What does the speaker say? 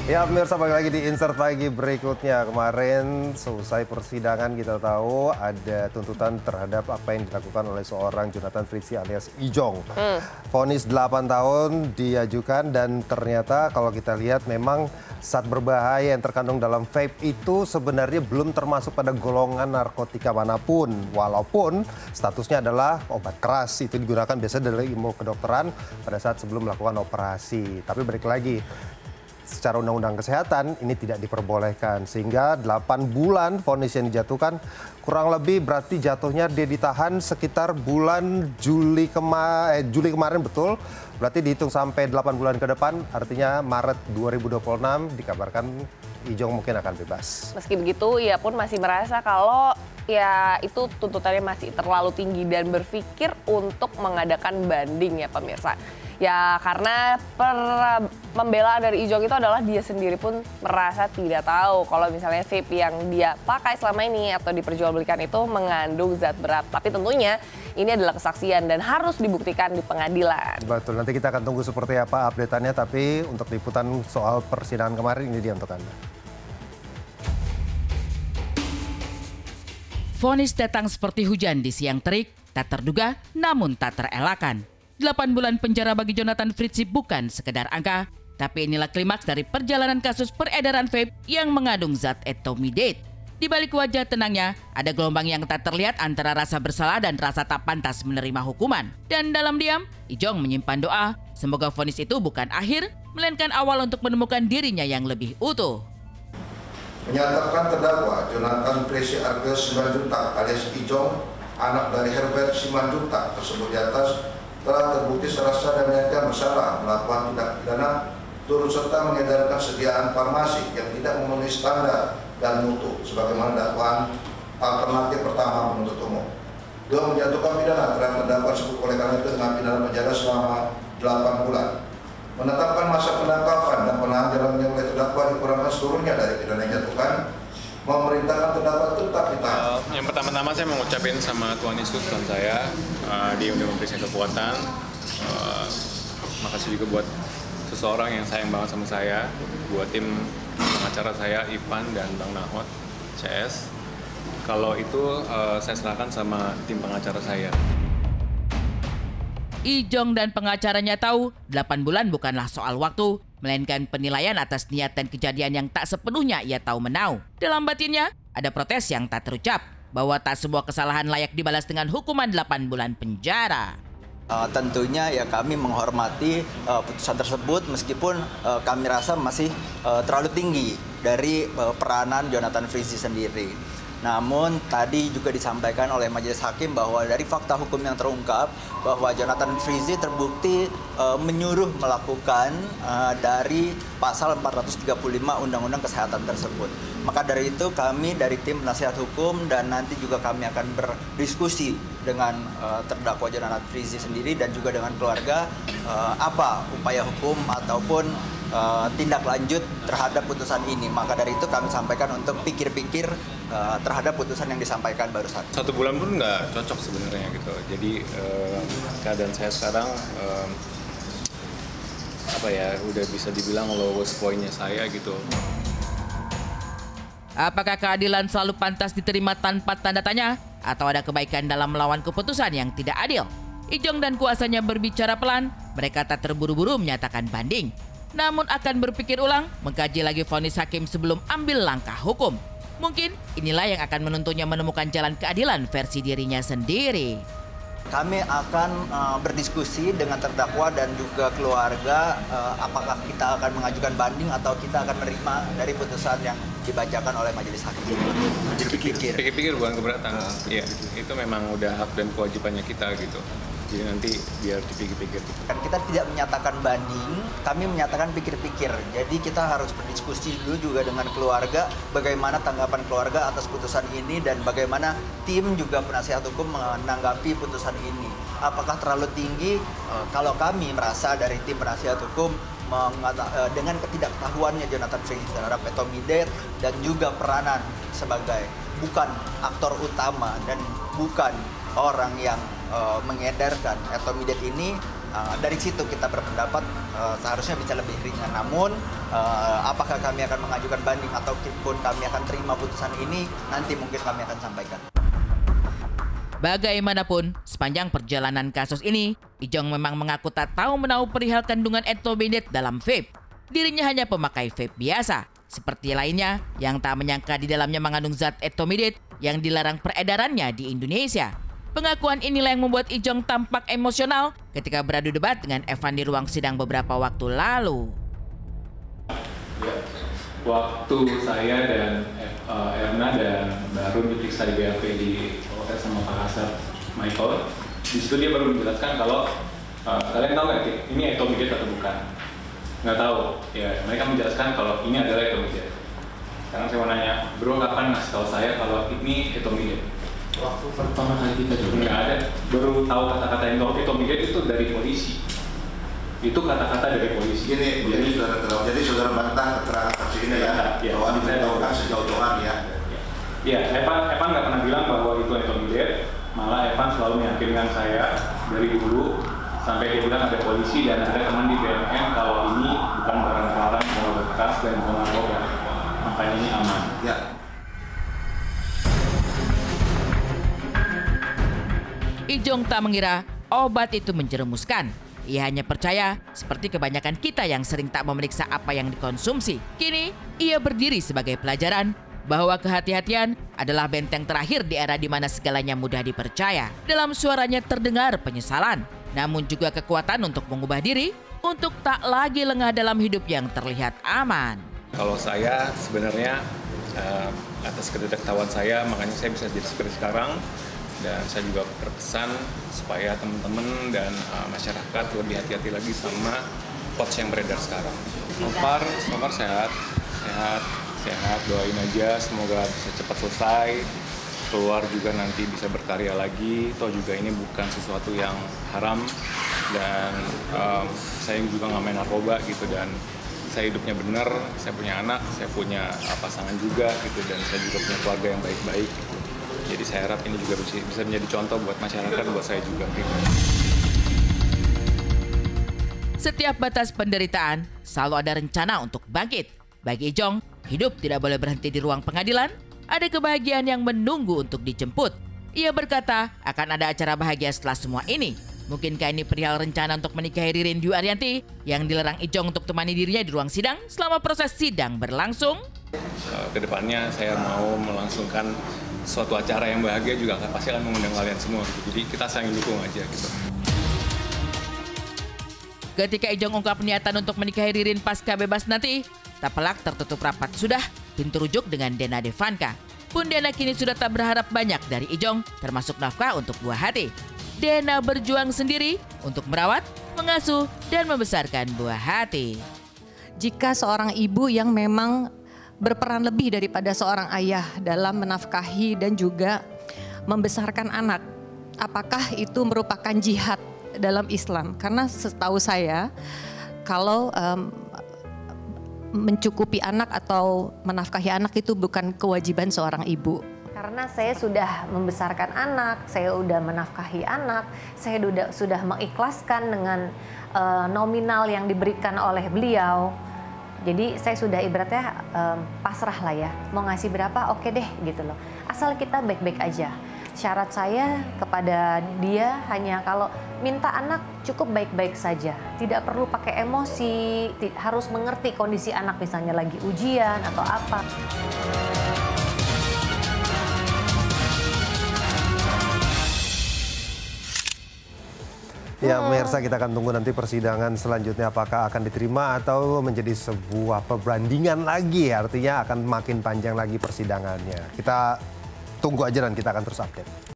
Ya, pemirsa, balik lagi di Insert Pagi berikutnya. Kemarin selesai persidangan kita tahu ada tuntutan terhadap apa yang dilakukan oleh seorang Jonathan Fritzi alias Ijong. Vonis 8 tahun diajukan dan ternyata kalau kita lihat memang zat berbahaya yang terkandung dalam vape itu sebenarnya belum termasuk pada golongan narkotika manapun. Walaupun statusnya adalah obat keras, itu digunakan biasanya dari ilmu kedokteran pada saat sebelum melakukan operasi. Tapi balik lagi, secara undang-undang kesehatan ini tidak diperbolehkan sehingga 8 bulan vonis yang dijatuhkan kurang lebih berarti jatuhnya dia ditahan sekitar bulan Juli kemarin betul. Berarti dihitung sampai 8 bulan ke depan artinya Maret 2026 dikabarkan Ijong mungkin akan bebas. Meski begitu ia pun masih merasa kalau ya itu tuntutannya masih terlalu tinggi dan berpikir untuk mengadakan banding ya pemirsa. Ya karena pembelaan dari Ijong itu adalah dia sendiri pun merasa tidak tahu kalau misalnya vape yang dia pakai selama ini atau diperjualbelikan itu mengandung zat berat. Tapi tentunya ini adalah kesaksian dan harus dibuktikan di pengadilan. Betul, nanti kita akan tunggu seperti apa update-annya, tapi untuk liputan soal persidangan kemarin ini dia untuk Anda. Vonis datang seperti hujan di siang terik, tak terduga namun tak terelakkan. 8 bulan penjara bagi Jonathan Fritzi bukan sekedar angka, tapi inilah klimaks dari perjalanan kasus peredaran vape yang mengandung zat etomidate. Di balik wajah tenangnya, ada gelombang yang tak terlihat antara rasa bersalah dan rasa tak pantas menerima hukuman. Dan dalam diam, Ijong menyimpan doa, semoga vonis itu bukan akhir, melainkan awal untuk menemukan dirinya yang lebih utuh. Menyatakan terdakwa Jonathan Fritzi Argus Simanjuntak alias Ijong, anak dari Herbert Simanjuntak tersebut di atas, telah terbukti secara sah dan menyatakan bersalah melakukan tindak pidana turut serta mengedarkan sediaan farmasi yang tidak memenuhi standar dan mutu sebagaimana dakwaan alternatif pertama penuntut umum. Dua, menjatuhkan pidana terhadap terdakwa tersebut oleh karena itu dengan pidana penjara selama 8 bulan. Menetapkan masa penangkapan dan penahanan jalannya oleh terdakwa dikurangkan seluruhnya dari pidana yang dijatuhkan. Memerintahkan terdakwa tetap ditahan. Yang pertama-tama saya mengucapin sama Tuhan Yesus Tuhan saya, dia udah memberi saya kekuatan. Makasih juga buat seseorang yang sayang banget sama saya, buat tim pengacara saya Ivan dan Bang Nahot CS. Kalau itu saya serahkan sama tim pengacara saya. Ijong dan pengacaranya tahu 8 bulan bukanlah soal waktu, melainkan penilaian atas niat dan kejadian yang tak sepenuhnya ia tahu menau. Dalam batinnya, ada protes yang tak terucap, bahwa tak semua kesalahan layak dibalas dengan hukuman 8 bulan penjara. Tentunya ya kami menghormati putusan tersebut meskipun kami rasa masih terlalu tinggi dari peranan Jonathan Fritzi sendiri. Namun tadi juga disampaikan oleh majelis hakim bahwa dari fakta hukum yang terungkap bahwa Jonathan Fritzi terbukti menyuruh melakukan dari pasal 435 Undang-Undang Kesehatan tersebut. Maka dari itu kami dari tim penasihat hukum dan nanti juga kami akan berdiskusi dengan terdakwa Jonathan Fritzi sendiri dan juga dengan keluarga apa upaya hukum ataupun tindak lanjut terhadap putusan ini. Maka dari itu kami sampaikan untuk pikir-pikir terhadap putusan yang disampaikan barusan. 1 bulan pun nggak cocok sebenarnya gitu. Jadi keadaan saya sekarang udah bisa dibilang lowest point-nya saya gitu. Apakah keadilan selalu pantas diterima tanpa tanda tanya? Atau ada kebaikan dalam melawan keputusan yang tidak adil? Ijong dan kuasanya berbicara pelan, mereka tak terburu-buru menyatakan banding. Namun akan berpikir ulang, mengkaji lagi vonis hakim sebelum ambil langkah hukum. Mungkin inilah yang akan menuntunnya menemukan jalan keadilan versi dirinya sendiri. Kami akan berdiskusi dengan terdakwa dan juga keluarga apakah kita akan mengajukan banding atau kita akan menerima dari putusan yang dibacakan oleh majelis hakim. Pikir-pikir bukan keberatan. Iya, itu memang udah hak dan kewajibannya kita gitu. Jadi nanti biar dipikir-pikir. Kan kita tidak menyatakan banding, kami menyatakan pikir-pikir. Jadi kita harus berdiskusi dulu juga dengan keluarga, bagaimana tanggapan keluarga atas putusan ini dan bagaimana tim juga penasihat hukum menanggapi putusan ini. Apakah terlalu tinggi? Kalau kami merasa dari tim penasihat hukum dengan ketidaktahuannya Jonathan Fritzi terhadap etomidate dan juga peranan sebagai bukan aktor utama dan bukan orang yang mengedarkan etomidate ini, dari situ kita berpendapat seharusnya bisa lebih ringan. Namun apakah kami akan mengajukan banding ataupun kami akan terima putusan ini, nanti mungkin kami akan sampaikan. Bagaimanapun, sepanjang perjalanan kasus ini, Ijong memang mengaku tak tahu menahu perihal kandungan etomidat dalam vape. Dirinya hanya pemakai vape biasa, seperti lainnya yang tak menyangka di dalamnya mengandung zat etomidat yang dilarang peredarannya di Indonesia. Pengakuan inilah yang membuat Ijong tampak emosional ketika beradu debat dengan Evan di ruang sidang beberapa waktu lalu. Waktu saya dan Erna dan Barun diperiksa di BAP di Polres sama Pak Kasar Michael, di situ dia baru menjelaskan kalau kalian tahu nggak ini etomidat atau bukan? Nggak tahu. Ya, mereka menjelaskan kalau ini adalah etomidat. Sekarang saya mau nanya, bro kapan ngasih tahu saya kalau ini etomidat? Waktu pertama kali kita juga nggak ada. Baru tahu kata-kata etomidat itu dari polisi. Itu kata-kata dari polisi. Gini, jadi saudara bantah keterangan saksi ini ya, bahwa diberitahukan sejauh-jauhan ya. Iya, Evan nggak pernah bilang bahwa itu etomidat. Malah Evan selalu meyakinkan saya dari dulu sampai dia bilang ada polisi dan ada teman di BNN kalau ini bukan barang terlarang, bukan bekas dan bukan narkoba. Makanya ini aman. Ya. Ijong tak mengira obat itu menjerumuskan. Ia hanya percaya seperti kebanyakan kita yang sering tak memeriksa apa yang dikonsumsi. Kini, ia berdiri sebagai pelajaran bahwa kehati-hatian adalah benteng terakhir di era di mana segalanya mudah dipercaya. Dalam suaranya terdengar penyesalan, namun juga kekuatan untuk mengubah diri untuk tak lagi lengah dalam hidup yang terlihat aman. Kalau saya sebenarnya atas ketidaktahuan saya, makanya saya bisa jadi seperti sekarang. Dan saya juga berpesan supaya teman-teman dan masyarakat lebih hati-hati lagi sama coach yang beredar sekarang. So far sehat. Doain aja semoga bisa cepat selesai. Keluar juga nanti bisa berkarya lagi. Toh juga ini bukan sesuatu yang haram dan saya juga nggak main narkoba gitu, dan saya hidupnya benar. Saya punya anak, saya punya pasangan juga gitu, dan saya juga punya keluarga yang baik-baik. Gitu. Jadi saya harap ini juga bisa menjadi contoh buat masyarakat, buat saya juga. Setiap batas penderitaan selalu ada rencana untuk bangkit. Bagi Ijong, hidup tidak boleh berhenti di ruang pengadilan. Ada kebahagiaan yang menunggu untuk dijemput. Ia berkata akan ada acara bahagia setelah semua ini. Mungkinkah ini perihal rencana untuk menikahi Ririn Dwi Ariyanti yang dilarang Ijong untuk temani dirinya di ruang sidang selama proses sidang berlangsung? Kedepannya saya mau melangsungkan suatu acara yang bahagia juga pasti akan mengundang kalian semua. Jadi kita saling dukung aja gitu. Ketika Ijong ungkap niatan untuk menikahi Ririn pasca bebas nanti, tak pelak tertutup rapat sudah pintu rujuk dengan Dena Devanka. Pun Dena kini sudah tak berharap banyak dari Ijong, termasuk nafkah untuk buah hati. Dena berjuang sendiri untuk merawat, mengasuh, dan membesarkan buah hati. Jika seorang ibu yang memang berperan lebih daripada seorang ayah dalam menafkahi dan juga membesarkan anak, apakah itu merupakan jihad dalam Islam? Karena setahu saya, kalau mencukupi anak atau menafkahi anak itu bukan kewajiban seorang ibu. Karena saya sudah membesarkan anak, saya sudah menafkahi anak, saya sudah mengikhlaskan dengan nominal yang diberikan oleh beliau. Jadi saya sudah ibaratnya pasrah lah ya, mau ngasih berapa oke deh gitu loh. Asal kita baik-baik aja. Syarat saya kepada dia hanya kalau minta anak cukup baik-baik saja. Tidak perlu pakai emosi, harus mengerti kondisi anak misalnya lagi ujian atau apa. Ya, pemirsa, kita akan tunggu nanti persidangan selanjutnya apakah akan diterima atau menjadi sebuah perbandingan lagi. Artinya akan makin panjang lagi persidangannya. Kita tunggu aja dan kita akan terus update.